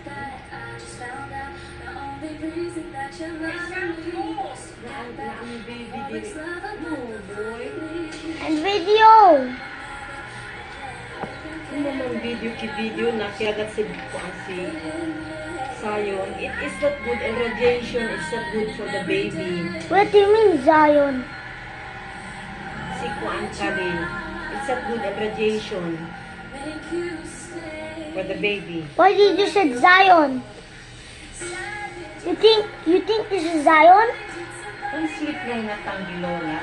And video. Ano naman video na kiyagat si Zion. It is not good and radiation is not good for the baby. What do you mean, Zion? Si Kuan Kali. It's not good and radiation for the baby. Why did you say Zion? You think this is Zion? Ang sleep lang na tanggilola.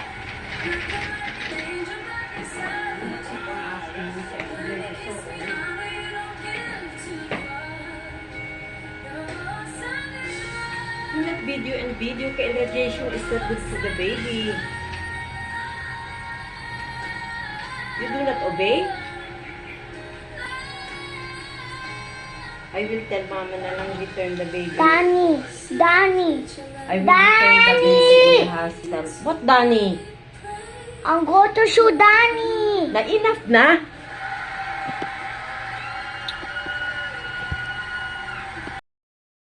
Not video and video kay radiation is not good for the baby. You do not obey? I will tell mama na lang return the baby. Danny. I will return the baby to the hospital. What, Danny? I'm going to shoot Danny. Na enough na?